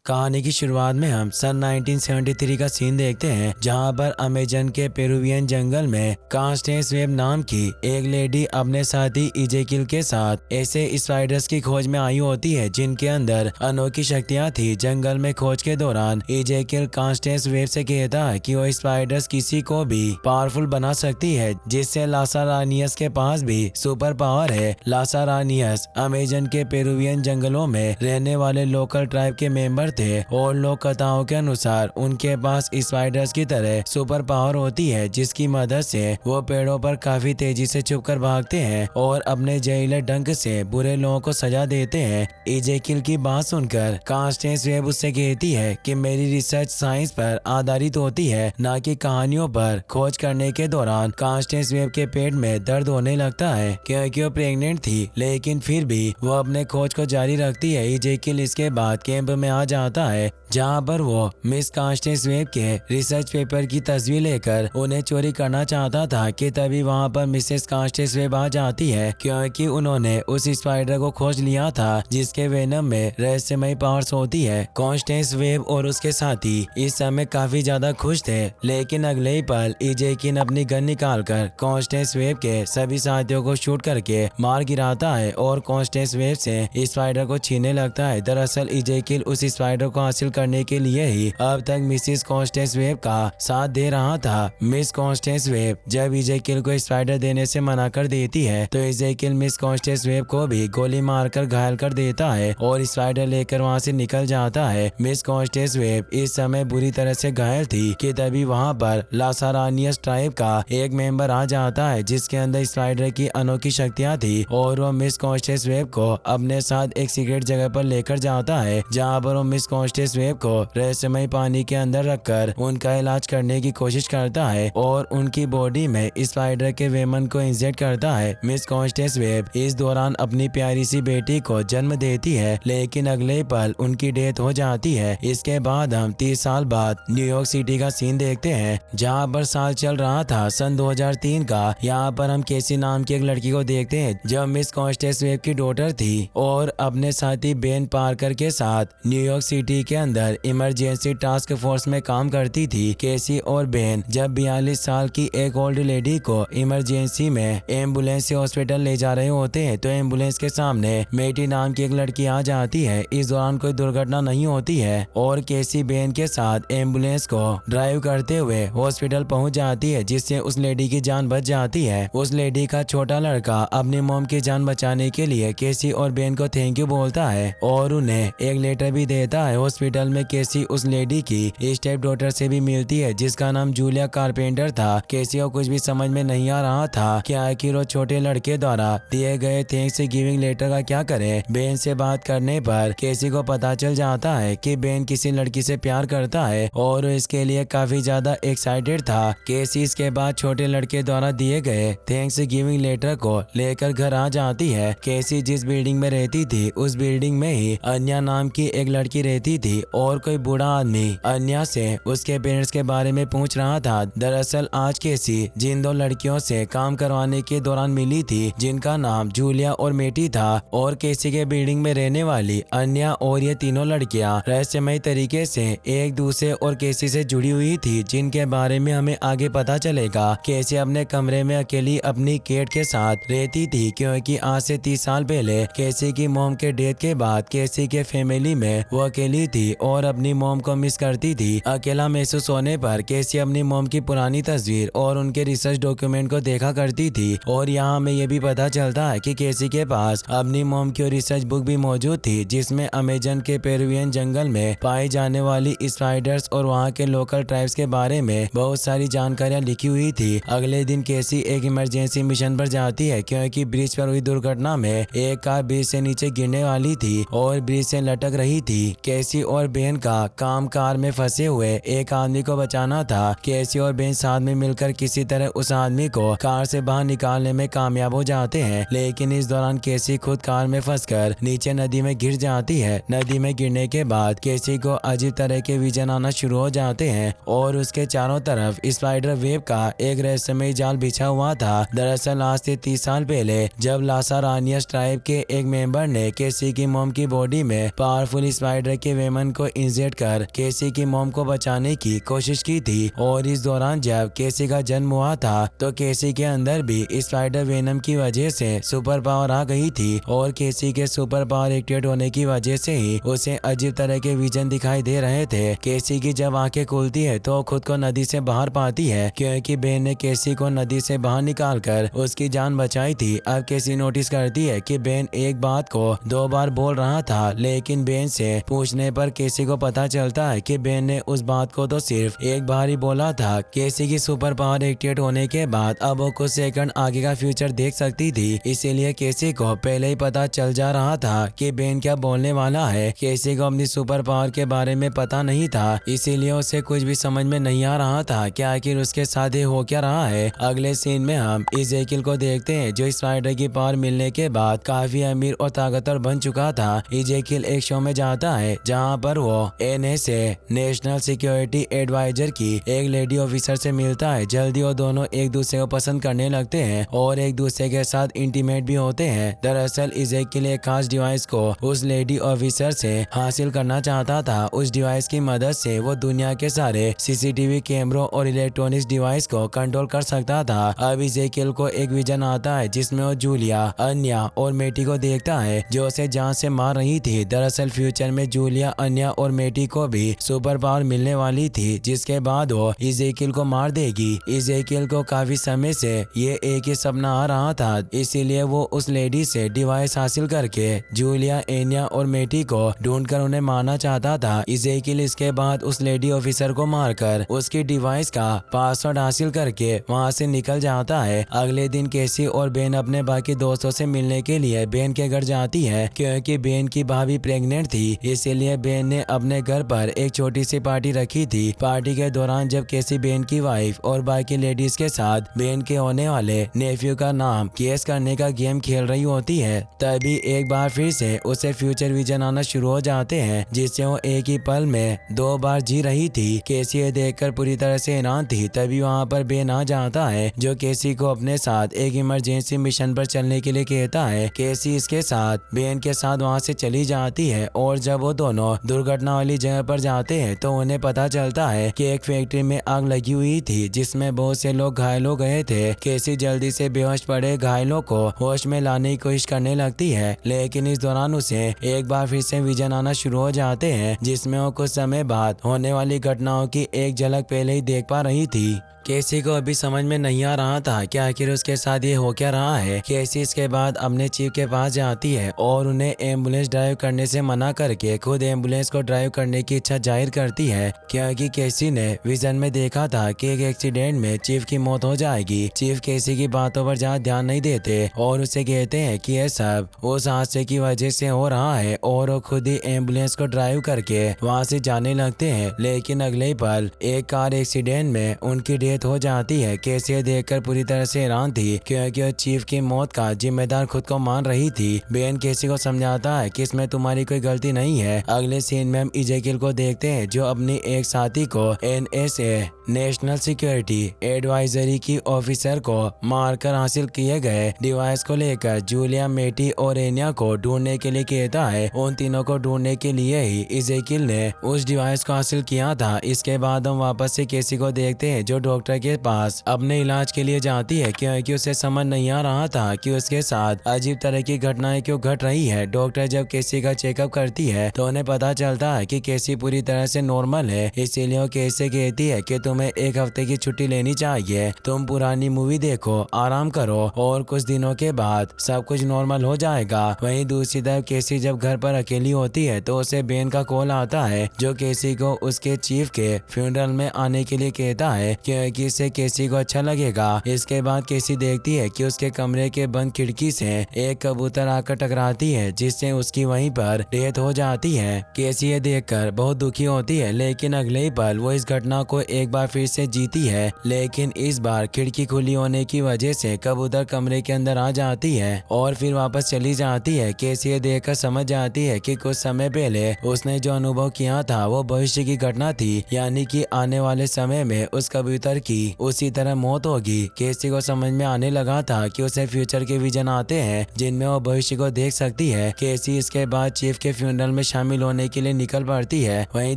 कहानी की शुरुआत में हम सन 1973 का सीन देखते हैं, जहां पर अमेजन के पेरुवियन जंगल में कॉन्स्टेंस वेब नाम की एक लेडी अपने साथी इजेकिल के साथ ऐसे स्पाइडर्स की खोज में आई होती है जिनके अंदर अनोखी शक्तियां थी। जंगल में खोज के दौरान इजेकिल कॉन्स्टेंस वेब से कहता है कि वो स्पाइडर्स किसी को भी पावरफुल बना सकती है, जिससे लासारानियस के पास भी सुपर पावर है। लासारानियस अमेजन के पेरुवियन जंगलों में रहने वाले लोकल ट्राइब के मेंबर थे और लोक कथाओं के अनुसार उनके पास स्पाइडर्स की तरह सुपर पावर होती है, जिसकी मदद से वो पेड़ों पर काफी तेजी से छुपकर भागते हैं और अपने जहरीले डंक से बुरे लोगों को सजा देते हैं। इजेकिल की बात सुनकर कॉन्स्टेंस वेब उससे कहती है कि मेरी रिसर्च साइंस पर आधारित होती है, न कि कहानियों पर। खोज करने के दौरान कॉन्स्टेंस वेब के पेट में दर्द होने लगता है क्योंकि वो प्रेग्नेंट थी, लेकिन फिर भी वो अपने खोज को जारी रखती है। इजेकिल इसके बाद कैंप में आ जाता है, जहां पर वो मिस कॉन्स्टेंस वेब के रिसर्च पेपर की तस्वीर लेकर उन्हें चोरी करना चाहता था कि तभी वहां पर मिसेस कॉन्स्टेंस वेब आ जाती है, क्योंकि उन्होंने उस स्पाइडर को खोज लिया था जिसके वेनम में रहस्यमयी पावर्स होती है। कॉन्स्टेंस वेब और उसके साथी इस समय काफी ज्यादा खुश थे, लेकिन अगले ही पल इजेकिल अपनी गन निकालकर कॉन्स्टेंस वेब के सभी साथियों को शूट करके मार गिराता है और कॉन्स्टेंस वेब से स्पाइडर को छीनने लगता है। दरअसल इजेकिल उस स्पाइडर को हासिल करने के लिए ही अब तक मिसेस कॉन्स्टेंस वेब का साथ दे रहा था। मिस कॉन्स्टेंस वेब जब इजेकिल को स्पाइडर देने से मना कर देती है तो इजेकिल मिस कॉन्स्टेंस वेब को भी गोली मारकर घायल कर देता है और स्पाइडर लेकर वहां से निकल जाता है। मिस कॉन्स्टेंस वेब इस समय बुरी तरह से घायल थी कि तभी वहां पर लासारानियस ट्राइब का एक मेंबर आ जाता है जिसके अंदर स्पाइडर की अनोखी शक्तियां थी और वो मिस कॉन्स्टेंस वेब को अपने साथ एक सीक्रेट जगह पर लेकर जाता है, जहां पर वो मिस कॉन्स्टेंस वेब को रहस्यमय पानी के अंदर रखकर उनका इलाज करने की कोशिश करता है और उनकी बॉडी में स्पाइडर के वेमन को इंजेक्ट करता है। मिस कॉन्स्टेंस वेब इस दौरान अपनी प्यारी सी बेटी को जन्म देती है, लेकिन अगले पल उनकी डेथ हो जाती है। इसके बाद हम 30 साल बाद न्यूयॉर्क सिटी का सीन देखते हैं, जहां पर साल चल रहा था सन 2003 का। यहाँ पर हम केसी नाम की एक लड़की को देखते हैं जो मिस कॉन्स्टेंस वेब की डॉटर थी और अपने साथी बेन पार्कर के साथ न्यूयॉर्क सिटी के अंदर इमरजेंसी टास्क फोर्स में काम करती थी। केसी और बेन जब 42 साल की एक ओल्ड लेडी को इमरजेंसी में एम्बुलेंस से हॉस्पिटल ले जा रहे होते हैं तो एम्बुलेंस के सामने मेटी नाम की एक लड़की आ जाती है। इस दौरान कोई दुर्घटना नहीं होती है और केसी बेन के साथ एम्बुलेंस को ड्राइव करते हुए हॉस्पिटल पहुंच जाती है, जिससे उस लेडी की जान बच जाती है। उस लेडी का छोटा लड़का अपनी मॉम की जान बचाने के लिए केसी और बेन को थैंक यू बोलता है और उन्हें एक लेटर भी देता है। हॉस्पिटल में केसी उस लेडी की स्टेप डॉटर से भी मिलती है जिसका नाम जूलिया कारपेंटर था। केसी को कुछ भी समझ में नहीं आ रहा था कि आखिर वो छोटे लड़के द्वारा दिए गए थैंक्स गिविंग लेटर का क्या करे। बेन से बात करने पर केसी को पता चल जाता है कि बेन किसी लड़की से प्यार करता है और वो इसके लिए काफी ज्यादा एक्साइटेड था। केसी इसके बाद छोटे लड़के द्वारा दिए गए थैंक्स गिविंग लेटर को लेकर घर आ जाती है। केसी जिस बिल्डिंग में रहती थी उस बिल्डिंग में ही अन्या नाम की एक लड़की रहती थी और कोई बूढ़ा आदमी अन्या से उसके पेरेंट्स के बारे में पूछ रहा था। दरअसल आज केसी जिन दो लड़कियों से काम करवाने के दौरान मिली थी, जिनका नाम जूलिया और मेटी था, और केसी के बिल्डिंग में रहने वाली अन्या और ये तीनों लड़कियां रहस्यमय तरीके से एक दूसरे और केसी से जुड़ी हुई थी, जिनके बारे में हमें आगे पता चलेगा। केसी अपने कमरे में अकेली अपनी केट के साथ रहती थी क्योंकि आज से 30 साल पहले केसी की मॉम के डेथ के बाद केसी के फैमिली में वो अकेली थी और अपनी मॉम को मिस करती थी। अकेला महसूस होने पर केसी अपनी मॉम की पुरानी तस्वीर और उनके रिसर्च डॉक्यूमेंट को देखा करती थी और यहाँ हमें ये भी पता चलता है कि केसी के पास अपनी मॉम की रिसर्च बुक भी मौजूद थी, जिसमें अमेजन के पेरुवियन जंगल में पाई जाने वाली स्पाइडर्स और वहाँ के लोकल ट्राइब्स के बारे में बहुत सारी जानकारियाँ लिखी हुई थी। अगले दिन केसी एक इमरजेंसी मिशन पर जाती है क्योंकि ब्रिज पर हुई दुर्घटना में एक कार ब्रिज से नीचे गिरने वाली थी और ब्रिज से लटक रही थी। केसी और बेन का काम कार में फंसे हुए एक आदमी को बचाना था। केसी और बेन साथ में मिलकर किसी तरह उस आदमी को कार से बाहर निकालने में कामयाब हो जाते हैं, लेकिन इस दौरान केसी खुद कार में फंसकर नीचे नदी में गिर जाती है। नदी में गिरने के बाद केसी को अजीब तरह के विजन आना शुरू हो जाते हैं और उसके चारों तरफ स्पाइडर वेब का एक रहस्यमय जाल बिछा हुआ था। दरअसल आज से 30 साल पहले जब लासारानियस ट्राइब के एक मेंबर ने केसी की मॉम की बॉडी में पावरफुल स्पाइडर के वेमन को इंजेक्ट कर केसी की मॉम को बचाने की कोशिश की थी। और इस दौरान जब केसी का जन्म हुआ था तो केसी के अंदर भी स्पाइडर वेनम की वजह से सुपर पावर आ गई थी और केसी के सुपर पावर एक्टिवेट होने की वजह से ही उसे अजीब तरह के विजन दिखाई दे रहे थे। केसी की जब आंखें खुलती है तो खुद को नदी से बाहर पाती है क्योंकि बेन ने केसी को नदी से बाहर निकालकर उसकी जान बचाई थी। अब केसी नोटिस करती है कि बेन एक बात को 2 बार बोल रहा था, लेकिन बेन से पूछने पर केसी को पता चलता है कि बेन ने उस बात को तो सिर्फ एक बार ही बोला था। केसी की सुपर पावर एक्टिवेट होने के बाद अब वो कुछ सेकंड आगे का फ्यूचर देख सकती थी, इसीलिए केसी को पहले ही पता चल जा रहा था कि बेन क्या बोलने वाला है। केसी को अपनी सुपर पावर के बारे में पता नहीं था, इसीलिए उसे कुछ भी समझ में नहीं आ रहा था कि आखिर उसके साथ ये हो क्या रहा है। अगले सीन में हम इजेकिल को देखते हैं जो स्पाइडर की पावर मिलने के बाद काफी अमीर और ताकतवर बन चुका था। इजेकिल एक शो में जाता है जहाँ पर वो NSA नेशनल सिक्योरिटी एडवाइजर की एक लेडी ऑफिसर से मिलता है। जल्दी वो दोनों एक दूसरे को पसंद करने लगते हैं और एक दूसरे के साथ इंटीमेट भी होते हैं। दरअसल इजेकिल एक खास डिवाइस को उस लेडी ऑफिसर से हासिल करना चाहता था। उस डिवाइस की मदद से वो दुनिया के सारे CCTV कैमरों और इलेक्ट्रॉनिक्स डिवाइस को कंट्रोल कर सकता था। अब इजेकिल को एक विजन आता है जिसमें वो जूलिया, अन्या और मेटी को देखता है जो उसे जान से मार रही थी। दरअसल फ्यूचर में जूलिया, अन्या और मेटी को भी सुपर पावर मिलने वाली थी जिसके बाद वो इजेकिल को मार देगी। इजेकिल को काफी समय से ये एक ही सपना आ रहा था, इसीलिए वो उस लेडी से डिवाइस हासिल करके जूलिया, एनिया और मेटी को ढूंढकर उन्हें मारना चाहता था। इजेकिल इसके बाद उस लेडी ऑफिसर को मारकर उसकी डिवाइस का पासवर्ड हासिल करके वहां से निकल जाता है। अगले दिन केसी और बेन अपने बाकी दोस्तों से मिलने के लिए बेन के घर जाती है क्योंकि बेन की भाभी प्रेग्नेंट थी, इसीलिए बेन ने अपने घर पर एक छोटी सी पार्टी रखी थी। पार्टी के दौरान जब केसी बेन की वाइफ और बाकी लेडीज के साथ बेन के होने वाले नेफ्यू का नाम गेस करने का गेम खेल रही होती है, तभी एक बार फिर से उसे फ्यूचर विजन आना शुरू हो जाते हैं जिससे वो एक ही पल में 2 बार जी रही थी। केसी ये देखकर पूरी तरह से हैरान थी। तभी वहाँ पर बेन आ जाता है जो केसी को अपने साथ एक इमरजेंसी मिशन पर चलने के लिए कहता है। केसी इसके साथ बेन के साथ वहाँ से चली जाती है और जब वो दोनों दुर्घटना वाली जगह पर जाते हैं तो उन्हें पता चलता है कि एक फैक्ट्री में आग लगी हुई थी जिसमें बहुत से लोग घायल हो गए थे। केसी जल्दी से बेहोश पड़े घायलों को होश में लाने की कोशिश करने लगती है, लेकिन इस दौरान उसे एक बार फिर से विजन आना शुरू हो जाते हैं जिसमें वो कुछ समय बाद होने वाली घटनाओं की एक झलक पहले ही देख पा रही थी। केसी को अभी समझ में नहीं आ रहा था कि आखिर उसके साथ ये हो क्या रहा है। केसी इसके बाद अपने चीफ के पास जाती है और उन्हें एम्बुलेंस ड्राइव करने से मना करके खुद एम्बुलेंस को ड्राइव करने की इच्छा जाहिर करती है क्योंकि केसी ने विजन में देखा था कि एक एक्सीडेंट में चीफ की मौत हो जाएगी। चीफ केसी की बातों पर ज्यादा ध्यान नहीं देते और उसे कहते हैं कि यह सब उस हादसे की वजह से हो रहा है और वो खुद ही एम्बुलेंस को ड्राइव करके वहाँ से जाने लगते हैं। लेकिन अगले ही पल एक कार एक्सीडेंट में उनकी डेथ हो जाती है। केसी ये देखकर पूरी तरह से हैरान थी क्योंकि वो चीफ की मौत का जिम्मेदार खुद को मान रही थी। बेन केसी को समझाता है कि इसमें तुम्हारी कोई गलती नहीं है। अगले सीन में हम इजेकिल को देखते हैं जो अपनी एक साथी को NSA नेशनल सिक्योरिटी एडवाइजरी की ऑफिसर को मारकर हासिल किए गए डिवाइस को लेकर जूलिया, मेटी और एनिया को ढूंढने के लिए कहता है। उन तीनों को ढूंढने के लिए ही इजेकिल ने उस डिवाइस को हासिल किया था। इसके बाद हम वापस से केसी को देखते हैं जो डॉक्टर के पास अपने इलाज के लिए जाती है क्योंकि उसे समझ नहीं आ रहा था कि उसके साथ अजीब तरह की घटनाएं क्यों घट रही है। डॉक्टर जब केसी का चेकअप करती है तो उन्हें पता चलता है कि केसी पूरी तरह से नॉर्मल है, इसीलिए वो केसी से कहती है कि तुम्हें एक हफ्ते की छुट्टी लेनी चाहिए, तुम पुरानी मूवी देखो, आराम करो और कुछ दिनों के बाद सब कुछ नॉर्मल हो जाएगा। वहीं दूसरी तरफ केसी जब घर पर अकेली होती है तो उसे बेन का कॉल आता है जो केसी को उसके चीफ के फ्यूनरल में आने के लिए कहता है क्योंकि इससे केसी को अच्छा लगेगा। इसके बाद केसी देखती है कि उसके कमरे के बंद खिड़की से एक कबूतर आकर टकराती है जिससे उसकी वहीं पर डेथ हो जाती है। केसी ये देखकर बहुत दुखी होती है, लेकिन अगले ही पल वो इस घटना को एक बार फिर से जीती है, लेकिन इस बार खिड़की खुली होने की वजह से कबूतर कमरे के अंदर आ जाती है और फिर वापस चली जाती है। केसी ये देखकर समझ जाती है कि कुछ समय पहले उसने जो अनुभव किया था वो भविष्य की घटना थी, यानी कि आने वाले समय में उस कबूतर डर की उसी तरह मौत होगी। केसी को समझ में आने लगा था कि उसे फ्यूचर के विजन आते हैं जिनमें वो भविष्य को देख सकती है। केसी इसके बाद चीफ के फ्यूनरल में शामिल होने के लिए निकल पड़ती है। वहीं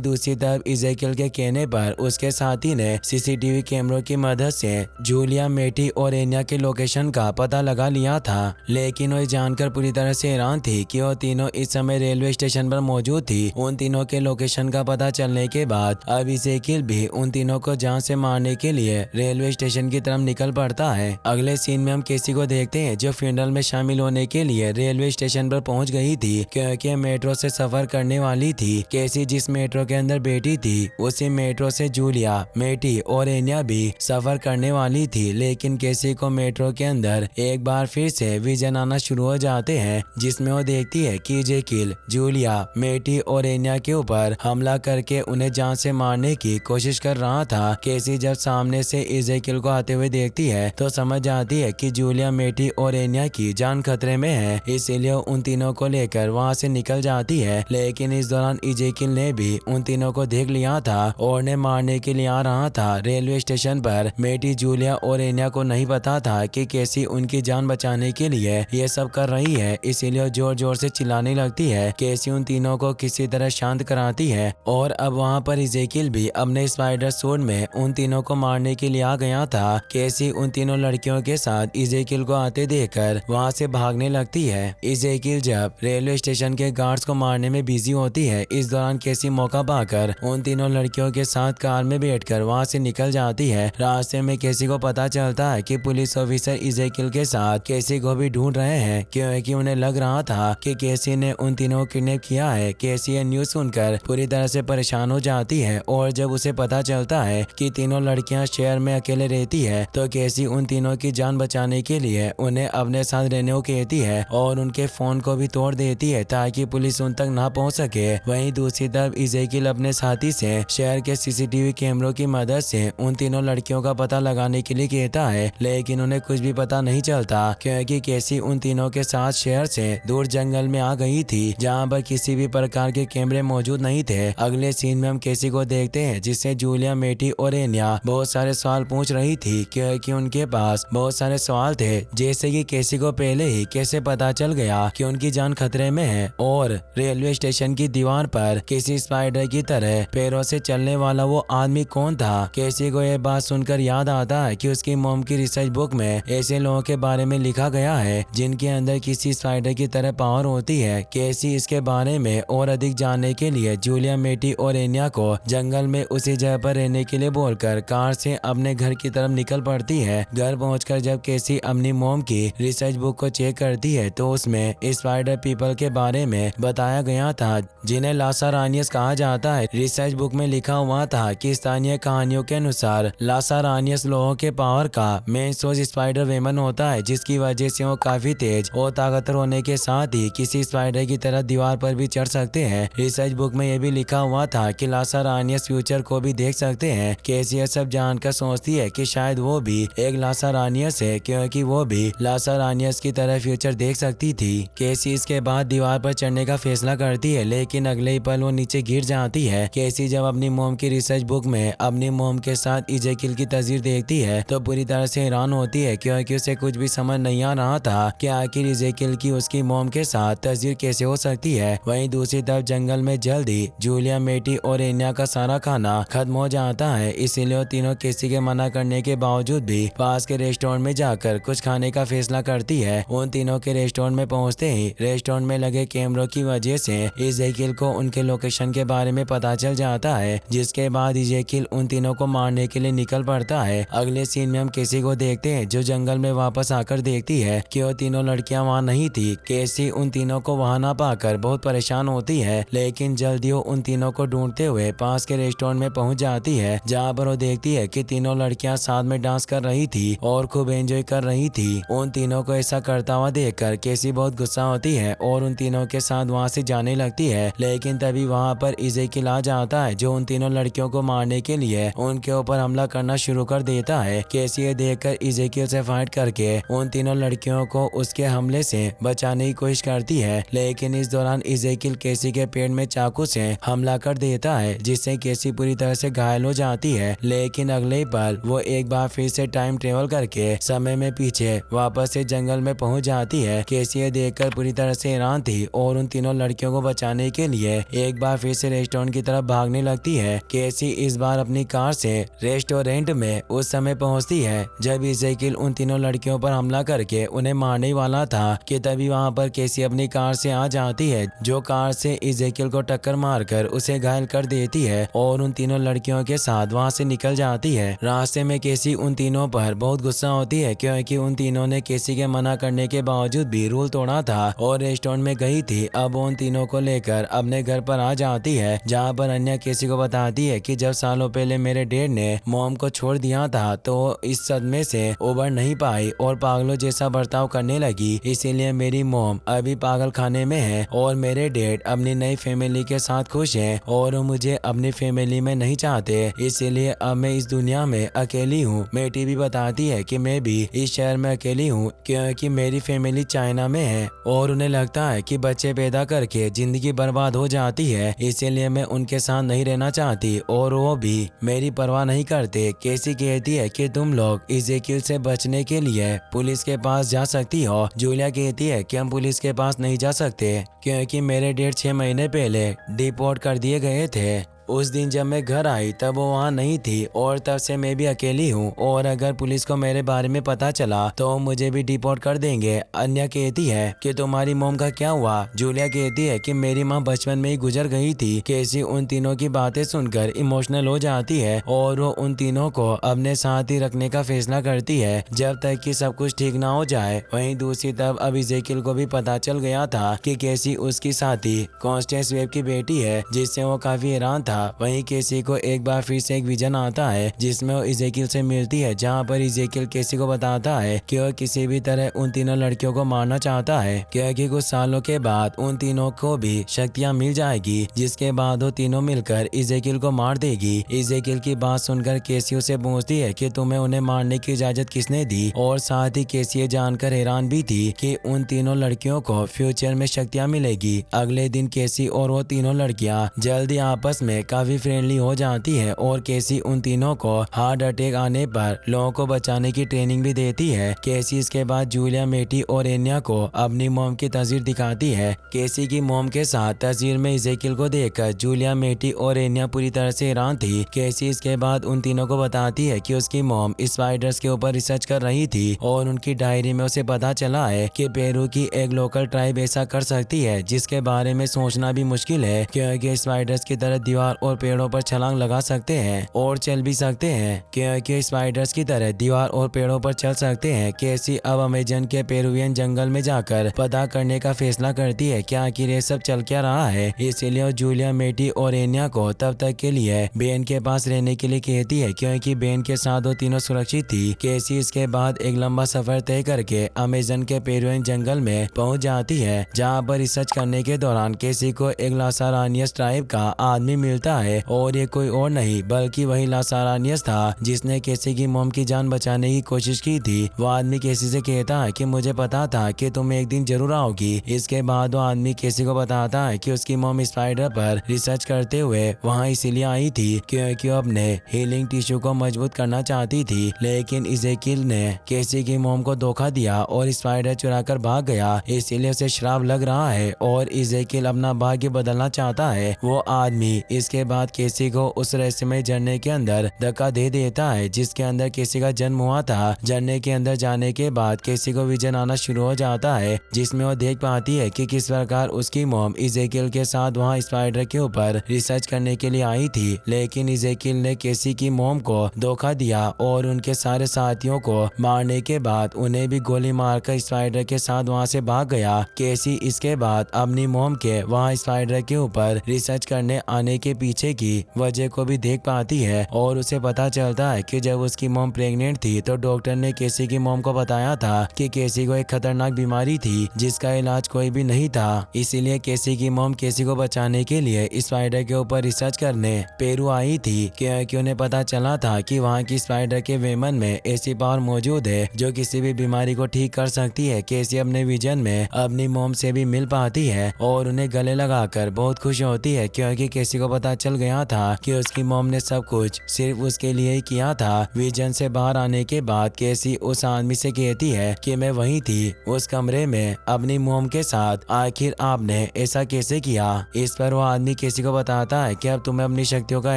दूसरी तरफ इजेकिल के कहने पर उसके साथी ने सीसीटीवी कैमरों की मदद से जूलिया, मेटी और एनिया के लोकेशन का पता लगा लिया था, लेकिन वो जानकर पूरी तरह से हैरान थी कि वो तीनों इस समय रेलवे स्टेशन पर मौजूद थी। उन तीनों के लोकेशन का पता चलने के बाद अब इजेकिल भी उन तीनों को जान से मारने के लिए रेलवे स्टेशन की तरफ निकल पड़ता है। अगले सीन में हम केसी को देखते हैं जो फ्यूनरल में शामिल होने के लिए रेलवे स्टेशन पर पहुंच गई थी, क्योंकि मेट्रो से सफर करने वाली थी। केसी जिस मेट्रो के अंदर बैठी थी उसी मेट्रो से जूलिया, मेटी और एनिया भी सफर करने वाली थी, लेकिन केसी को मेट्रो के अंदर एक बार फिर से विजन आना शुरू हो जाते हैं, जिसमें वो देखती है कि इजेकिल जूलिया, मेटी और एनिया के ऊपर हमला करके उन्हें जान से मारने की कोशिश कर रहा था। केसी जब सामने से इजेकिल को आते हुए देखती है तो समझ जाती है कि जूलिया, मेटी और एनिया की जान खतरे में है, इसीलिए उन तीनों को लेकर वहां से निकल जाती है। लेकिन इस दौरान इजेकिल ने भी उन तीनों को देख लिया था और उन्हें मारने के लिए आ रहा था। रेलवे स्टेशन पर मेटी, जूलिया और एनिया को नहीं पता था कि केसी उनकी जान बचाने के लिए ये सब कर रही है, इसीलिए जोर जोर से चिल्लाने लगती है। केसी उन तीनों को किसी तरह शांत कराती है और अब वहाँ पर इजेकिल भी अपने स्पाइडर सूट में उन तीनों को मारने के लिए आ गया था। केसी उन तीनों लड़कियों के साथ इजेकिल को आते देखकर वहाँ से भागने लगती है। इजेकिल जब रेलवे स्टेशन के गार्ड्स को मारने में बिजी होती है, इस दौरान केसी मौका पाकर उन तीनों लड़कियों के साथ कार में बैठकर वहाँ से निकल जाती है। रास्ते में केसी को पता चलता है कि पुलिस ऑफिसर इजेकिल के साथ केसी को भी ढूंढ रहे हैं, क्योंकि उन्हें लग रहा था कि केसी ने उन तीनों को किडनैप किया है। केसी ये न्यूज सुनकर पूरी तरह से परेशान हो जाती है और जब उसे पता चलता है कि तीनों लड़कियां शहर में अकेले रहती है तो केसी उन तीनों की जान बचाने के लिए उन्हें अपने साथ रहने को कहती है और उनके फोन को भी तोड़ देती है ताकि पुलिस उन तक ना पहुंच सके। वहीं दूसरी तरफ इजेकिल अपने साथी से शहर के सीसीटीवी कैमरों की मदद से उन तीनों लड़कियों का पता लगाने के लिए कहता है, लेकिन उन्हें कुछ भी पता नहीं चलता क्योंकि केसी उन तीनों के साथ शहर से दूर जंगल में आ गई थी जहां पर किसी भी प्रकार के कैमरे मौजूद नहीं थे। अगले सीन में हम केसी को देखते हैं जिससे जूलिया, मेटी और एनिया बहुत सारे सवाल पूछ रही थी, क्योंकि उनके पास बहुत सारे सवाल थे, जैसे कि केसी को पहले ही कैसे पता चल गया कि उनकी जान खतरे में है और रेलवे स्टेशन की दीवार पर किसी स्पाइडर की तरह पैरों से चलने वाला वो आदमी कौन था। केसी को यह बात सुनकर याद आता है कि उसकी मॉम की रिसर्च बुक में ऐसे लोगों के बारे में लिखा गया है जिनके अंदर किसी स्पाइडर की तरह पावर होती है। केसी इसके बारे में और अधिक जानने के लिए जूलिया, मेटी और एनिया को जंगल में उसी जगह पर रहने के लिए बोलकर कार से अपने घर की तरफ निकल पड़ती है। घर पहुंचकर जब केसी अपनी मॉम की रिसर्च बुक को चेक करती है तो उसमें स्पाइडर पीपल के बारे में बताया गया था जिन्हें लासारानियस कहा जाता है। रिसर्च बुक में लिखा हुआ था कि स्थानीय कहानियों के अनुसार लासारानियस लोगों के पावर का मेन सोर्स स्पाइडर वेमन होता है, जिसकी वजह से वो काफी तेज और ताकतवर होने के साथ ही किसी स्पाइडर की तरह दीवार पर भी चढ़ सकते हैं। रिसर्च बुक में यह भी लिखा हुआ था कि लासारानियस फ्यूचर को भी देख सकते हैं। केसी यह सब जानकर सोचती है कि शायद वो भी एक लासारानियस है, क्योंकि वो भी लासारानियस की तरह फ्यूचर देख सकती थी। केसी इसके बाद दीवार पर चढ़ने का फैसला करती है, लेकिन अगले ही पल वो नीचे गिर जाती है। केसी जब अपनी मॉम की रिसर्च बुक में अपनी मॉम के साथ इजेकिल की तस्वीर देखती है तो पूरी तरह से हैरान होती है, क्योंकि उसे कुछ भी समझ नहीं आ रहा था कि आखिर इजेकिल की उसकी मॉम के साथ तस्वीर कैसे हो सकती है। वहीं दूसरी तरफ जंगल में जल्दी जूलिया, मेटी और एनिया का सारा खाना खत्म हो जाता है, इसीलिए वो तीनों केसी के मना करने के बावजूद भी पास के रेस्टोरेंट में जाकर कुछ खाने का फैसला करती है। उन तीनों के रेस्टोरेंट में पहुंचते ही रेस्टोरेंट में लगे कैमरों की वजह से इजेकिल को उनके लोकेशन के बारे में पता चल जाता है, जिसके बाद इजेकिल उन तीनों को मारने के लिए निकल पड़ता है। अगले सीन में हम केसी को देखते हैं जो जंगल में वापस आकर देखती है कि वो तीनों लड़कियां वहां नहीं थी। केसी उन तीनों को वहां ना पाकर बहुत परेशान होती है, लेकिन जल्दी वो उन तीनों को ढूंढते हुए पास के रेस्टोरेंट में पहुंच जाती है, जहां पर वो देखती है कि तीनों लड़कियां साथ में डांस कर रही थी और खूब एंजॉय कर रही थी। उन तीनों को ऐसा करता हुआ देखकर केसी बहुत गुस्सा होती है और उन तीनों के साथ वहां से जाने लगती है, लेकिन तभी वहां पर इजेकिल आ जाता है जो उन तीनों लड़कियों को मारने के लिए उनके ऊपर हमला करना शुरू कर देता है। केसी ये देखकर इजेकिल से फाइट करके उन तीनों लड़कियों को उसके हमले से बचाने की कोशिश करती है, लेकिन इस दौरान इजेकिल केसी के पेट में चाकू से हमला कर देता है, जिससे केसी पूरी तरह से घायल हो जाती है। लेकिन अगले ही पल वो एक बार फिर से टाइम ट्रेवल करके समय में पीछे वापस से जंगल में पहुंच जाती है। केसी ये देखकर पूरी तरह से हैरान थी और उन तीनों लड़कियों को बचाने के लिए एक बार फिर से रेस्टोरेंट की तरफ भागने लगती है। केसी इस बार अपनी कार से रेस्टोरेंट में उस समय पहुंचती है जब इज़ेकियल उन तीनों लड़कियों पर हमला करके उन्हें मारने वाला था कि तभी वहां पर केसी अपनी कार से आ जाती है, जो कार से इज़ेकियल को टक्कर मारकर उसे घायल कर देती है और उन तीनों लड़कियों के साथ वहां से निकल जाती है। रास्ते में केसी उन तीनों पर बहुत गुस्सा होती है क्योंकि उन तीनों ने केसी के मना करने के बावजूद भी रूल तोड़ा था और रेस्टोरेंट में गई थी। अब उन तीनों को लेकर अपने घर पर आ जाती है, जहाँ पर अन्य केसी को बताती है कि जब सालों पहले मेरे डैड ने मॉम को छोड़ दिया था तो इस सदमे से उबर नहीं पाई और पागलों जैसा बर्ताव करने लगी, इसीलिए मेरी मॉम अभी पागल खाने में है और मेरे डैड अपनी नई फैमिली के साथ खुश हैं और मुझे अपनी फैमिली में नहीं चाहते, इसीलिए अब मैं इस दुनिया में अकेली हूँ। मेटी भी बताती है कि मैं भी इस शहर में अकेली हूँ क्योंकि मेरी फैमिली चाइना में है और उन्हें लगता है कि बच्चे पैदा करके जिंदगी बर्बाद हो जाती है, इसीलिए मैं उनके साथ नहीं रहना चाहती और वो भी मेरी परवाह नहीं करते। केसी कहती है कि तुम लोग इज़ेकियल से बचने के लिए पुलिस के पास जा सकती हो। जूलिया कहती है कि हम पुलिस के पास नहीं जा सकते क्योंकि मेरे डैड 6 महीने पहले डिपोर्ट कर दिए गए थे। उस दिन जब मैं घर आई तब वो वहाँ नहीं थी और तब से मैं भी अकेली हूँ और अगर पुलिस को मेरे बारे में पता चला तो मुझे भी डिपोर्ट कर देंगे। अन्या कहती है कि तुम्हारी मॉम का क्या हुआ? जूलिया कहती है कि मेरी माँ बचपन में ही गुजर गई थी। केसी उन तीनों की बातें सुनकर इमोशनल हो जाती है और वो उन तीनों को अपने साथ ही रखने का फैसला करती है जब तक कि सब कुछ ठीक ना हो जाए। वहीं दूसरी तरफ अब इज़ेकियल को भी पता चल गया था कि केसी उसकी साथी कॉन्स्टेंस वेब की बेटी है, जिससे वो काफी हैरान था। वहीं केसी को एक बार फिर से एक विजन आता है जिसमें वो इज़ेकियल से मिलती है, जहां पर इज़ेकियल केसी को बताता है कि वो किसी भी तरह उन तीनों लड़कियों को मारना चाहता है क्योंकि कुछ सालों के बाद उन तीनों को भी शक्तियां मिल जाएगी, जिसके बाद वो तीनों मिलकर इज़ेकियल को मार देगी। इज़ेकियल की बात सुनकर केसी उसे पूछती है कि तुम्हें उन्हें मारने की इजाजत किसने दी और साथ ही केसी ये जानकर हैरान भी थी कि उन तीनों लड़कियों को फ्यूचर में शक्तियां मिलेगी। अगले दिन केसी और वो तीनों लड़कियां जल्दी आपस में काफी फ्रेंडली हो जाती है और केसी उन तीनों को हार्ट अटैक आने पर लोगों को बचाने की ट्रेनिंग भी देती है। केसी इसके बाद जूलिया, मेटी और एन्या को अपनी मॉम की तस्वीर दिखाती है। केसी की मॉम के साथ तस्वीर में इज़ेकियल को देखकर जूलिया, मेटी और एन्या पूरी तरह से हैरान थी। केसी इसके बाद उन तीनों को बताती है कि उसकी मॉम स्पाइडर्स के ऊपर रिसर्च कर रही थी और उनकी डायरी में उसे पता चला है कि पेरू की एक लोकल ट्राइब ऐसा कर सकती है जिसके बारे में सोचना भी मुश्किल है क्योंकि स्पाइडर्स की तरह दीवार और पेड़ों पर छलांग लगा सकते हैं और चल भी सकते हैं क्योंकि स्पाइडर्स की तरह दीवार और पेड़ों पर चल सकते हैं। केसी अब अमेजन के पेरुवियन जंगल में जाकर पता करने का फैसला करती है कि आखिर ये सब चल क्या रहा है, इसीलिए जूलिया, मेटी और एन्या को तब तक के लिए बेन के पास रहने के लिए कहती है क्योंकि बेन के साथ वो तीनों सुरक्षित थी। केसी इसके बाद एक लंबा सफर तय करके अमेजन के पेरुवियन जंगल में पहुंच जाती है, जहां पर रिसर्च करने के दौरान केसी को एक लासारानियस ट्राइब का आदमी मिलता है और ये कोई और नहीं बल्कि वही लासारानियस था जिसने केसी की मॉम की जान बचाने की कोशिश की थी। वो आदमी केसी से कहता है कि मुझे पता था कि तुम एक दिन जरूर आओगी। इसके बाद वो आदमी केसी को बताता है कि उसकी मॉम स्पाइडर पर रिसर्च करते हुए वहाँ इसीलिए आई थी क्योंकि वो अपने हीलिंग टिश्यू को मजबूत करना चाहती थी, लेकिन इज़ेकियल ने केसी की मॉम को धोखा दिया और स्पाइडर चुराकर भाग गया, इसीलिए उसे श्राप लग रहा है और इज़ेकियल अपना भाग्य बदलना चाहता है। वो आदमी इसके बाद केसी को उस रहस्यमय झरने के अंदर धक्का दे देता है जिसके अंदर केसी का जन्म हुआ था। झरने के अंदर जाने के बाद केसी को विजन आना शुरू हो जाता है जिसमें वो देख पाती है कि किस प्रकार उसकी मॉम इज़ेकियल के साथ वहाँ स्पाइडर के ऊपर रिसर्च करने के लिए आई थी, लेकिन इज़ेकियल ने केसी की मॉम को धोखा दिया और उनके सारे साथियों को मारने के बाद उन्हें भी गोली मारकर स्पाइडर के साथ वहाँ से भाग गया। केसी इसके बाद अपनी मॉम के वहाँ स्पाइडर के ऊपर रिसर्च करने आने के पीछे की वजह को भी देख पाती है और उसे पता चलता है कि जब उसकी मॉम प्रेग्नेंट थी तो डॉक्टर ने केसी की मॉम को बताया था कि केसी को एक खतरनाक बीमारी थी जिसका इलाज कोई भी नहीं था, इसीलिए केसी की मॉम केसी को बचाने के लिए स्पाइडर के ऊपर रिसर्च करने पेरू आई थी क्योंकि उन्हें पता चला था कि वहाँ की स्पाइडर के वेमन में ऐसी पावर मौजूद है जो किसी भी बीमारी को ठीक कर सकती है। केसी अपने विजन में अपनी मॉम से भी मिल पाती है और उन्हें गले लगाकर बहुत खुश होती है क्योंकि केसी को पता पता चल गया था कि उसकी मॉम ने सब कुछ सिर्फ उसके लिए ही किया था। विजन से बाहर आने के बाद केसी उस आदमी से कहती है कि मैं वही थी उस कमरे में अपनी मॉम के साथ, आखिर आपने ऐसा कैसे किया। इस पर वो आदमी केसी को बताता है कि अब तुम्हें अपनी शक्तियों का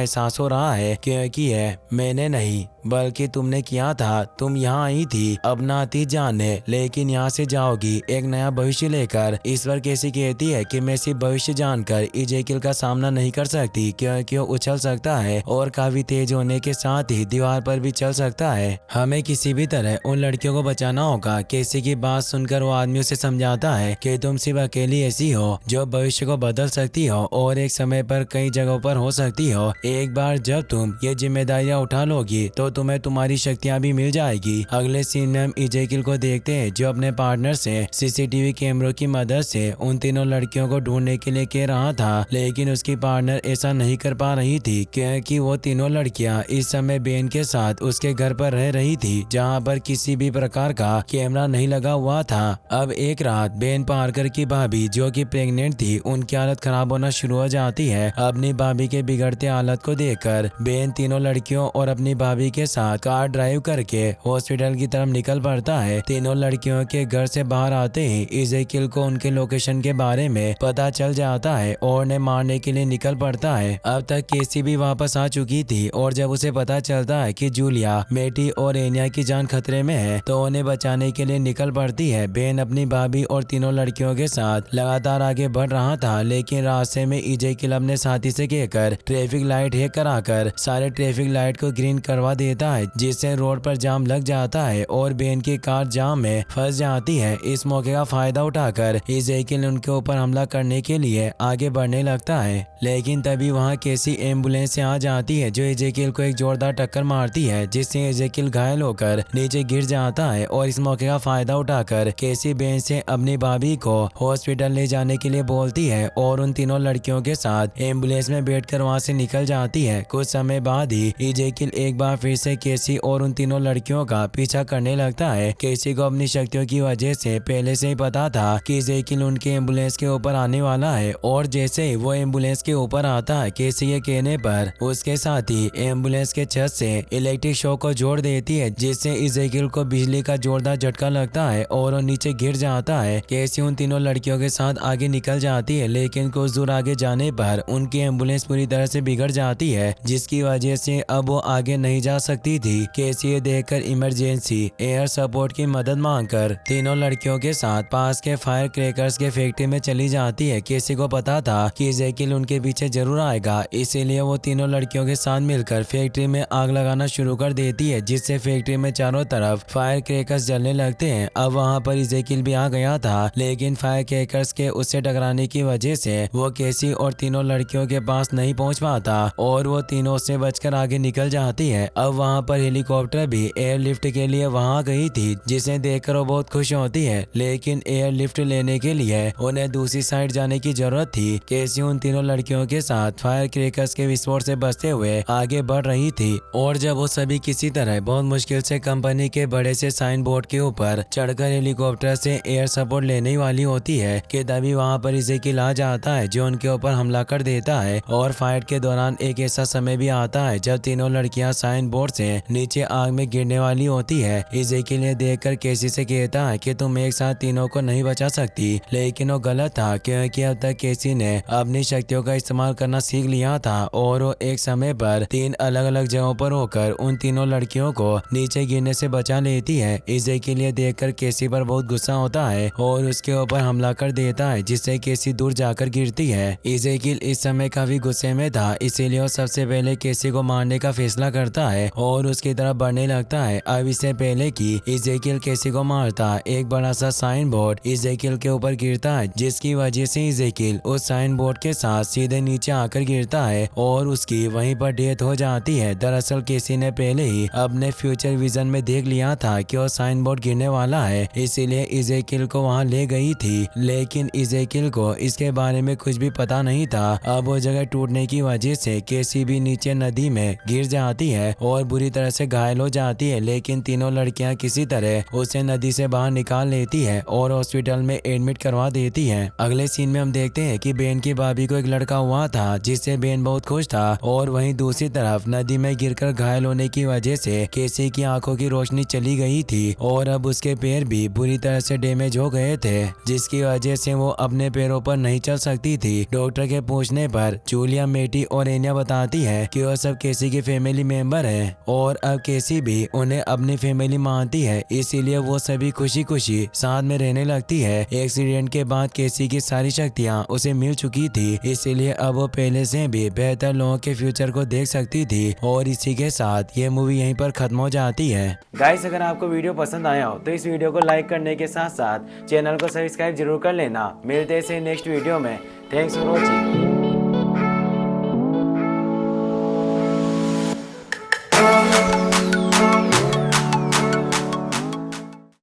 एहसास हो रहा है, क्योंकि ये मैंने नहीं बल्कि तुमने किया था। तुम यहाँ आई थी अपना अतीत जानने, लेकिन यहाँ से जाओगी एक नया भविष्य लेकर। इस पर केसी कहती है कि मैं सिर्फ भविष्य जानकर इजेकिल का सामना नहीं कर सकती, क्योंकि वो उछल सकता है और काफी तेज होने के साथ ही दीवार पर भी चल सकता है। हमें किसी भी तरह उन लड़कियों को बचाना होगा। केसी की बात सुनकर वो आदमी उसे समझाता है कि तुम सिर्फ अकेली ऐसी हो जो भविष्य को बदल सकती हो और एक समय पर कई जगहों पर हो सकती हो। एक बार जब तुम ये जिम्मेदारियां उठा लोगी तो तुम्हें तुम्हारी शक्तियां भी मिल जाएगी। अगले सीन में हम इजेकिल को देखते हैं जो अपने पार्टनर से सीसीटीवी कैमरों की मदद से उन तीनों लड़कियों को ढूंढने के लिए कह रहा था, लेकिन उसकी पार्टनर ऐसा नहीं कर पा रही थी क्योंकि वो तीनों लड़कियां इस समय बेन के साथ उसके घर पर रह रही थी, जहां पर किसी भी प्रकार का कैमरा नहीं लगा हुआ था। अब एक रात बेन पार्कर की भाभी जो कि प्रेग्नेंट थी, उनकी हालत खराब होना शुरू हो जाती है। अपनी भाभी के बिगड़ते हालत को देखकर बेन तीनों लड़कियों और अपनी भाभी के साथ कार ड्राइव करके हॉस्पिटल की तरफ निकल पड़ता है। तीनों लड़कियों के घर से बाहर आते ही इजेकिल को उनके लोकेशन के बारे में पता चल जाता है और उन्हें मारने के लिए निकल पड़ता है। अब तक केसी भी वापस आ चुकी थी और जब उसे पता चलता है कि जूलिया, मेटी और एनिया की जान खतरे में है तो उन्हें बचाने के लिए निकल पड़ती है। बेन अपनी भाभी और तीनों लड़कियों के साथ लगातार आगे बढ़ रहा था, लेकिन रास्ते में इजेकिल अपने साथी से कहकर ट्रैफिक लाइट हैक कराकर सारे ट्रैफिक लाइट को ग्रीन करवा देता है, जिससे रोड पर जाम लग जाता है और बेन की कार जाम में फंस जाती है। इस मौके का फायदा उठाकर इजेकिल उनके ऊपर हमला करने के लिए आगे बढ़ने लगता है, लेकिन तभी वहाँ केसी एम्बुलेंस से आ जाती है जो इजेकिल को एक जोरदार टक्कर मारती है, जिससे इजेकिल घायल होकर नीचे गिर जाता है। और इस मौके का फायदा उठाकर केसी बेन से अपनी भाभी को हॉस्पिटल ले जाने के लिए बोलती है और उन तीनों लड़कियों के साथ एम्बुलेंस में बैठकर वहाँ से निकल जाती है। कुछ समय बाद ही इजेकिल एक बार फिर से केसी और उन तीनों लड़कियों का पीछा करने लगता है। केसी को अपनी शक्तियों की वजह से पहले से ही पता था कि इजेकिल उनके एम्बुलेंस के ऊपर आने वाला है, और जैसे ही वो एम्बुलेंस के ऊपर आता है, केसी ये कहने पर उसके साथी एम्बुलेंस के छत से इलेक्ट्रिक शॉक को जोड़ देती है, जिससे इजेकिल को बिजली का जोरदार झटका लगता है और वो नीचे गिर जाता है। केसी उन तीनों लड़कियों के साथ आगे निकल जाती है, लेकिन कुछ दूर आगे जाने पर उनकी एम्बुलेंस पूरी तरह से बिगड़ जाती है, जिसकी वजह से अब वो आगे नहीं जा सकती थी। केसी ये देखकर इमरजेंसी एयर सपोर्ट की मदद मांगकर तीनों लड़कियों के साथ पास के फायर क्रैकर्स के फैक्ट्री में चली जाती है। केसी को पता था कि इजेकिल उनके पीछे जरूर आएगा, इसीलिए वो तीनों लड़कियों के साथ मिलकर फैक्ट्री में आग लगाना शुरू कर देती है, जिससे फैक्ट्री में चारों तरफ फायर क्रैकर्स जलने लगते हैं। अब वहाँ पर इजेकिल भी आ गया था, लेकिन फायर क्रैकर्स के उससे टकराने की वजह से वो केसी और तीनों लड़कियों के पास नहीं पहुँच पाता और वो तीनों उससे बचकर आगे निकल जाती है। अब वहाँ पर हेलीकॉप्टर भी एयरलिफ्ट के लिए वहाँ गई थी, जिसे देखकर वो बहुत खुश होती है, लेकिन एयरलिफ्ट लेने के लिए उन्हें दूसरी साइड जाने की जरूरत थी। केसी उन तीनों लड़कियों के साथ फायर क्रैकर्स के विस्फोट से बचते हुए आगे बढ़ रही थी, और जब वो सभी किसी तरह बहुत मुश्किल से कंपनी के बड़े से साइन बोर्ड के ऊपर चढ़कर हेलीकॉप्टर से एयर सपोर्ट लेने वाली होती है कि तभी वहाँ पर इजेकिल आ जाता है जो उनके ऊपर हमला कर देता है। और फाइट के दौरान एक ऐसा समय भी आता है जब तीनों लड़कियां साइन बोर्ड से नीचे आग में गिरने वाली होती है। इजेकिल ये देखकर केसी से कहता है कि तुम एक साथ तीनों को नहीं बचा सकती, लेकिन वो गलत था, क्योंकि अब तक केसी ने अपनी शक्तियों का इस्तेमाल करना सीख लिया था और वो एक समय पर 3 अलग अलग जगहों पर होकर उन तीनों लड़कियों को नीचे गिरने से बचा लेती है। इजेकिल ये देखकर केसी पर बहुत गुस्सा होता है और उसके ऊपर हमला कर देता है, जिससे केसी दूर जाकर गिरती है। इजेकिल इस समय काफी गुस्से में था, इसीलिए वो सबसे पहले केसी को मारने का फैसला करता है और उसकी तरफ बढ़ने लगता है। अब इससे पहले कि इजेकिल केसी को मारता, एक बड़ा सा साइन बोर्ड इजेकिल के ऊपर गिरता है, जिसकी वजह से इजेकिल उस साइन बोर्ड के साथ सीधे नीचे आकर गिरता है और उसकी वहीं पर डेथ हो जाती है। दरअसल केसी ने पहले ही अपने फ्यूचर विजन में देख लिया था कि वो साइन बोर्ड गिरने वाला है, इसीलिए इजेकिल को वहां ले गई थी, लेकिन इजेकिल को इसके बारे में कुछ भी पता नहीं था। अब वो जगह टूटने की वजह से केसी भी नीचे नदी में गिर जाती है और बुरी तरह से घायल हो जाती है, लेकिन तीनों लड़कियां किसी तरह उसे नदी से बाहर निकाल लेती है और हॉस्पिटल में एडमिट करवा देती है। अगले सीन में हम देखते हैं कि बेन की भाभी को एक लड़का हुआ था था जिससे बेन बहुत खुश था। और वहीं दूसरी तरफ नदी में गिरकर घायल होने की वजह से केसी की आंखों की रोशनी चली गई थी और अब उसके पैर भी बुरी तरह से डैमेज हो गए थे, जिसकी वजह से वो अपने पैरों पर नहीं चल सकती थी। डॉक्टर के पूछने पर जूलिया, मेटी और एनिया बताती है कि वह सब केसी की फैमिली मेंबर है और अब केसी भी उन्हें अपनी फैमिली मानती है, इसीलिए वो सभी खुशी खुशी साथ में रहने लगती है। एक्सीडेंट के बाद केसी की सारी शक्तियाँ उसे मिल चुकी थी, इसीलिए अब वो पहले से भी बेहतर लोगों के फ्यूचर को देख सकती थी। और इसी के साथ ये मूवी यहीं पर खत्म हो जाती है। गाइस, अगर आपको वीडियो पसंद आया हो तो इस वीडियो को लाइक करने के साथ साथ चैनल को सब्सक्राइब जरूर कर लेना। मिलते हैं नेक्स्ट वीडियो में। Thanks for watching.